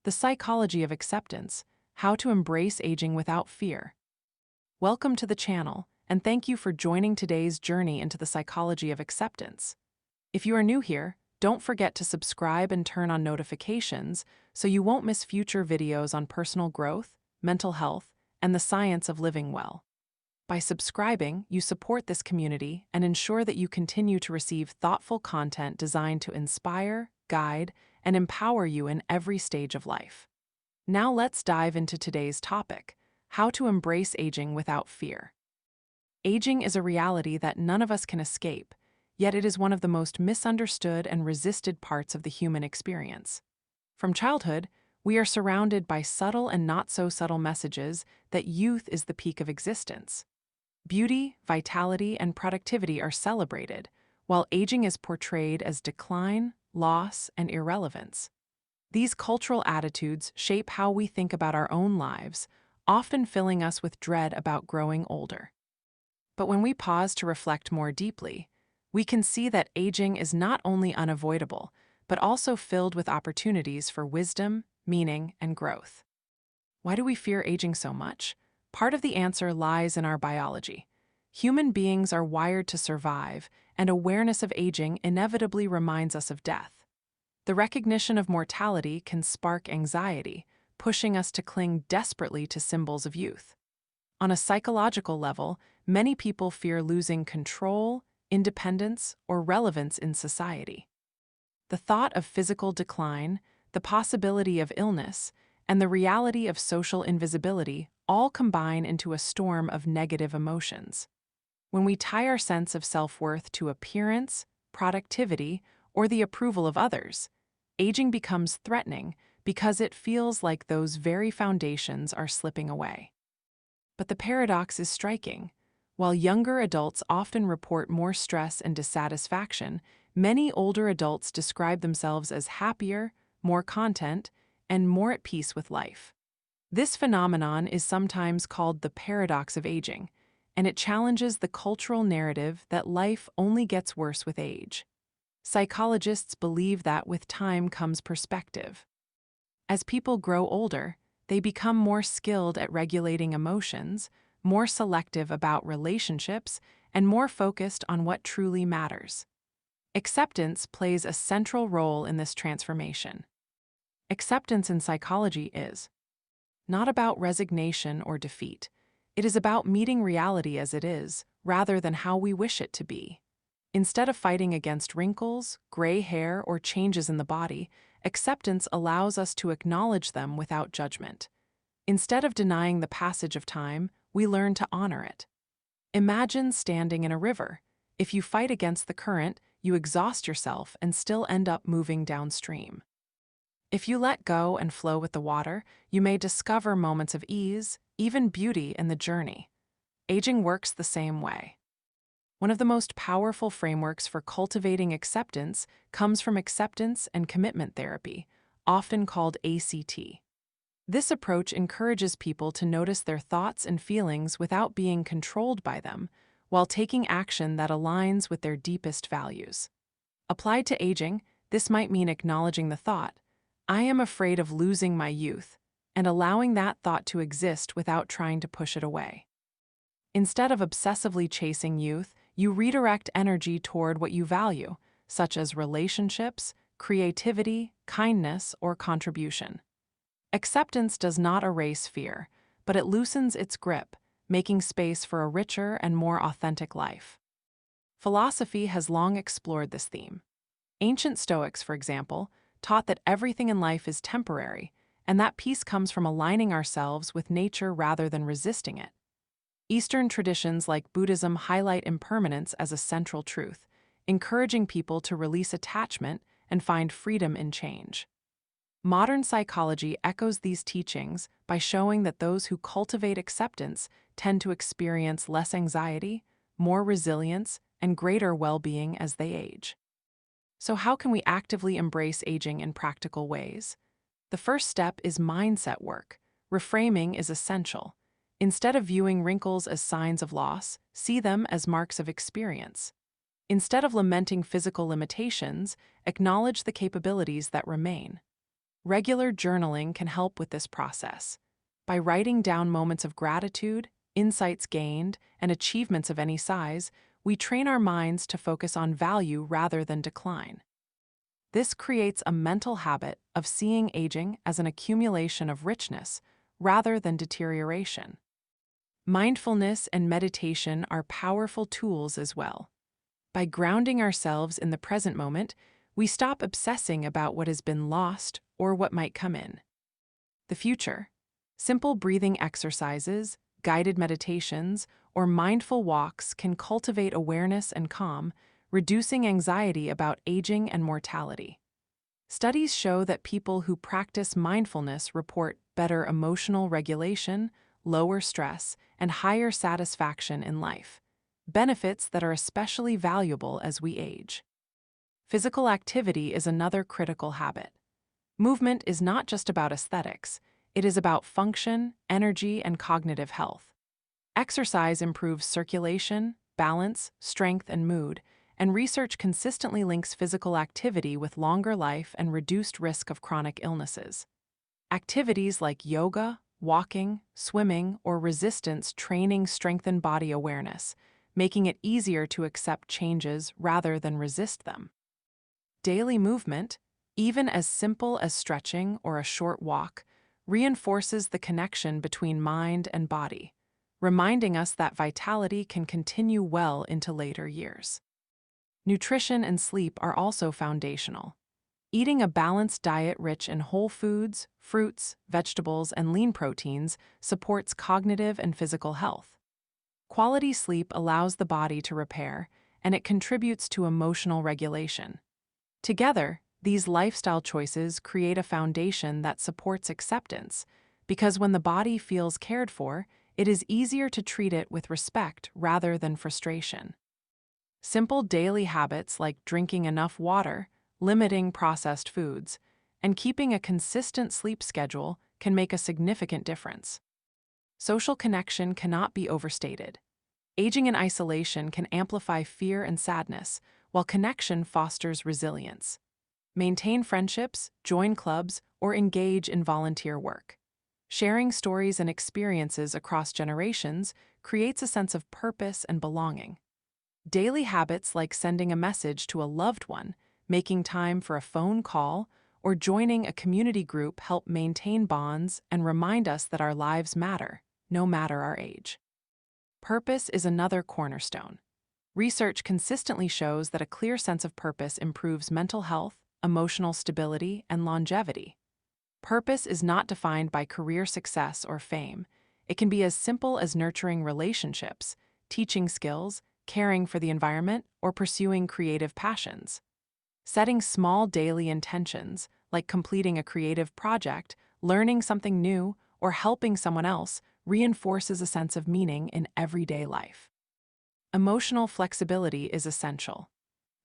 The Psychology of Acceptance: How to Embrace Aging Without Fear. Welcome to the channel, and thank you for joining today's journey into the psychology of acceptance. If you are new here, don't forget to subscribe and turn on notifications so you won't miss future videos on personal growth, mental health, and the science of living well. By subscribing, you support this community and ensure that you continue to receive thoughtful content designed to inspire, guide, and empower you in every stage of life. Now let's dive into today's topic: how to embrace aging without fear. Aging is a reality that none of us can escape, yet it is one of the most misunderstood and resisted parts of the human experience. From childhood, we are surrounded by subtle and not-so-subtle messages that youth is the peak of existence. Beauty, vitality, and productivity are celebrated, while aging is portrayed as decline, loss, and irrelevance. These cultural attitudes shape how we think about our own lives, often filling us with dread about growing older. But when we pause to reflect more deeply, we can see that aging is not only unavoidable, but also filled with opportunities for wisdom, meaning, and growth. Why do we fear aging so much? Part of the answer lies in our biology. Human beings are wired to survive, and awareness of aging inevitably reminds us of death. The recognition of mortality can spark anxiety, pushing us to cling desperately to symbols of youth. On a psychological level, many people fear losing control, independence, or relevance in society. The thought of physical decline, the possibility of illness, and the reality of social invisibility all combine into a storm of negative emotions. When we tie our sense of self-worth to appearance, productivity, or the approval of others, aging becomes threatening because it feels like those very foundations are slipping away. But the paradox is striking. While younger adults often report more stress and dissatisfaction, many older adults describe themselves as happier, more content, and more at peace with life. This phenomenon is sometimes called the paradox of aging, and it challenges the cultural narrative that life only gets worse with age. Psychologists believe that with time comes perspective. As people grow older, they become more skilled at regulating emotions, more selective about relationships, and more focused on what truly matters. Acceptance plays a central role in this transformation. Acceptance in psychology is not about resignation or defeat. It is about meeting reality as it is, rather than how we wish it to be. Instead of fighting against wrinkles, gray hair, or changes in the body, acceptance allows us to acknowledge them without judgment. Instead of denying the passage of time, we learn to honor it. Imagine standing in a river. If you fight against the current, you exhaust yourself and still end up moving downstream. If you let go and flow with the water, you may discover moments of ease, even beauty in the journey. Aging works the same way. One of the most powerful frameworks for cultivating acceptance comes from acceptance and commitment therapy, often called ACT. This approach encourages people to notice their thoughts and feelings without being controlled by them, while taking action that aligns with their deepest values. Applied to aging, this might mean acknowledging the thought, "I am afraid of losing my youth," and allowing that thought to exist without trying to push it away. Instead of obsessively chasing youth, you redirect energy toward what you value, such as relationships, creativity, kindness, or contribution. Acceptance does not erase fear, but it loosens its grip, making space for a richer and more authentic life. Philosophy has long explored this theme. Ancient Stoics, for example, taught that everything in life is temporary, and that peace comes from aligning ourselves with nature rather than resisting it. Eastern traditions like Buddhism highlight impermanence as a central truth, encouraging people to release attachment and find freedom in change. Modern psychology echoes these teachings by showing that those who cultivate acceptance tend to experience less anxiety, more resilience, and greater well-being as they age. So how can we actively embrace aging in practical ways? The first step is mindset work. Reframing is essential. Instead of viewing wrinkles as signs of loss, see them as marks of experience. Instead of lamenting physical limitations, acknowledge the capabilities that remain. Regular journaling can help with this process. By writing down moments of gratitude, insights gained, and achievements of any size, we train our minds to focus on value rather than decline. This creates a mental habit of seeing aging as an accumulation of richness rather than deterioration. Mindfulness and meditation are powerful tools as well. By grounding ourselves in the present moment, we stop obsessing about what has been lost or what might come in the future. Simple breathing exercises, guided meditations, or mindful walks can cultivate awareness and calm, reducing anxiety about aging and mortality. Studies show that people who practice mindfulness report better emotional regulation, lower stress, and higher satisfaction in life, benefits that are especially valuable as we age. Physical activity is another critical habit. Movement is not just about aesthetics, it is about function, energy, and cognitive health. Exercise improves circulation, balance, strength, and mood, and research consistently links physical activity with longer life and reduced risk of chronic illnesses. Activities like yoga, walking, swimming, or resistance training strengthen body awareness, making it easier to accept changes rather than resist them. Daily movement, even as simple as stretching or a short walk, reinforces the connection between mind and body, reminding us that vitality can continue well into later years. Nutrition and sleep are also foundational. Eating a balanced diet rich in whole foods, fruits, vegetables, and lean proteins supports cognitive and physical health. Quality sleep allows the body to repair, and it contributes to emotional regulation. Together, these lifestyle choices create a foundation that supports acceptance, because when the body feels cared for, it is easier to treat it with respect rather than frustration. Simple daily habits like drinking enough water, limiting processed foods, and keeping a consistent sleep schedule can make a significant difference. Social connection cannot be overstated. Aging in isolation can amplify fear and sadness, while connection fosters resilience. Maintain friendships, join clubs, or engage in volunteer work. Sharing stories and experiences across generations creates a sense of purpose and belonging. Daily habits like sending a message to a loved one, making time for a phone call, or joining a community group help maintain bonds and remind us that our lives matter, no matter our age. Purpose is another cornerstone. Research consistently shows that a clear sense of purpose improves mental health, emotional stability, and longevity. Purpose is not defined by career success or fame. It can be as simple as nurturing relationships, teaching skills, caring for the environment, or pursuing creative passions. Setting small daily intentions, like completing a creative project, learning something new, or helping someone else, reinforces a sense of meaning in everyday life. Emotional flexibility is essential.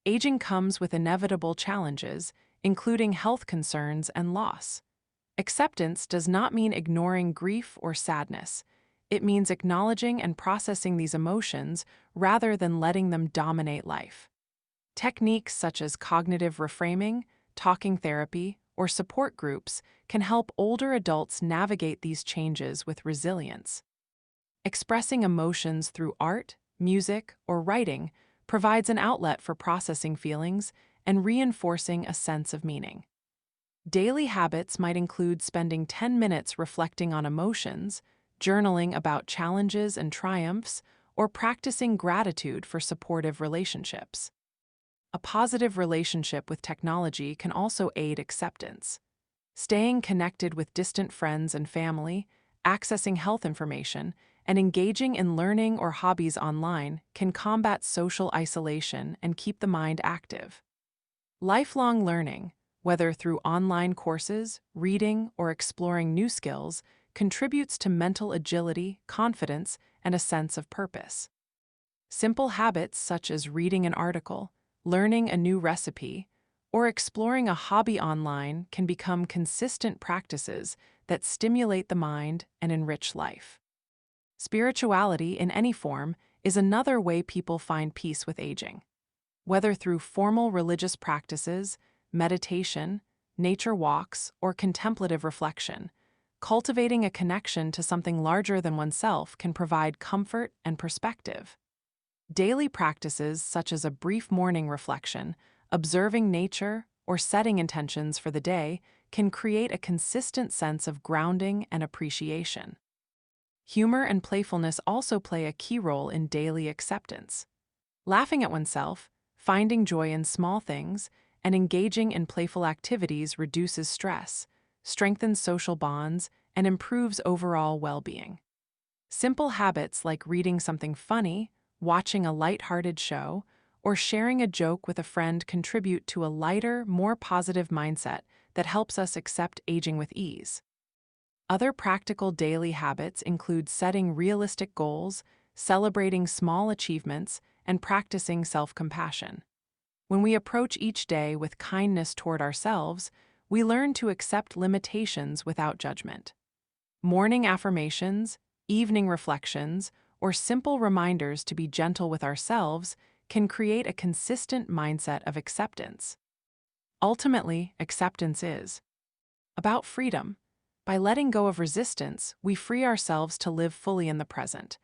Aging comes with inevitable challenges, including health concerns and loss. Acceptance does not mean ignoring grief or sadness. It means acknowledging and processing these emotions rather than letting them dominate life. Techniques such as cognitive reframing, talking therapy, or support groups can help older adults navigate these changes with resilience. Expressing emotions through art, music, or writing provides an outlet for processing feelings and reinforcing a sense of meaning. Daily habits might include spending 10 minutes reflecting on emotions, journaling about challenges and triumphs, or practicing gratitude for supportive relationships. A positive relationship with technology can also aid acceptance. Staying connected with distant friends and family, accessing health information, and engaging in learning or hobbies online can combat social isolation and keep the mind active. Lifelong learning, whether through online courses, reading, or exploring new skills, contributes to mental agility, confidence, and a sense of purpose. Simple habits such as reading an article, learning a new recipe, or exploring a hobby online can become consistent practices that stimulate the mind and enrich life. Spirituality in any form is another way people find peace with aging. Whether through formal religious practices, meditation, nature walks, or contemplative reflection. Cultivating a connection to something larger than oneself can provide comfort and perspective. Daily practices such as a brief morning reflection, observing nature, or setting intentions for the day can create a consistent sense of grounding and appreciation. Humor and playfulness also play a key role in daily acceptance. Laughing at oneself, finding joy in small things, and engaging in playful activities reduces stress, strengthens social bonds, and improves overall well-being. Simple habits like reading something funny, watching a light-hearted show, or sharing a joke with a friend contribute to a lighter, more positive mindset that helps us accept aging with ease. Other practical daily habits include setting realistic goals, celebrating small achievements, and practicing self-compassion. When we approach each day with kindness toward ourselves, we learn to accept limitations without judgment. Morning affirmations, evening reflections, or simple reminders to be gentle with ourselves can create a consistent mindset of acceptance. Ultimately, acceptance is about freedom. By letting go of resistance, we free ourselves to live fully in the present.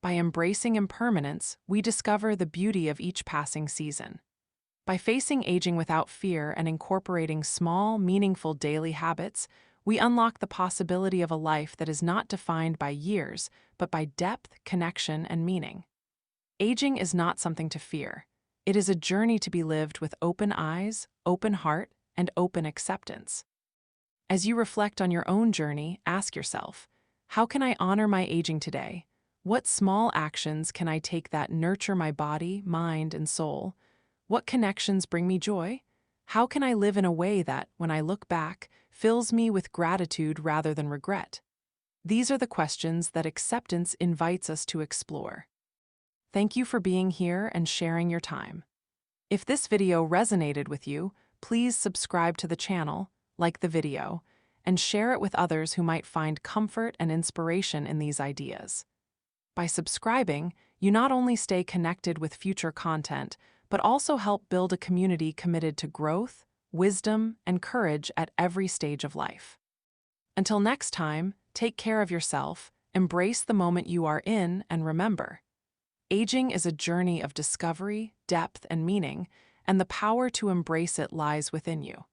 By embracing impermanence, we discover the beauty of each passing season. By facing aging without fear and incorporating small, meaningful daily habits, we unlock the possibility of a life that is not defined by years, but by depth, connection, and meaning. Aging is not something to fear. It is a journey to be lived with open eyes, open heart, and open acceptance. As you reflect on your own journey, ask yourself, how can I honor my aging today? What small actions can I take that nurture my body, mind, and soul? What connections bring me joy? How can I live in a way that, when I look back, fills me with gratitude rather than regret? These are the questions that acceptance invites us to explore. Thank you for being here and sharing your time. If this video resonated with you, please subscribe to the channel, like the video, and share it with others who might find comfort and inspiration in these ideas. By subscribing, you not only stay connected with future content, but also help build a community committed to growth, wisdom, and courage at every stage of life. Until next time, take care of yourself, embrace the moment you are in, and remember, aging is a journey of discovery, depth, and meaning, and the power to embrace it lies within you.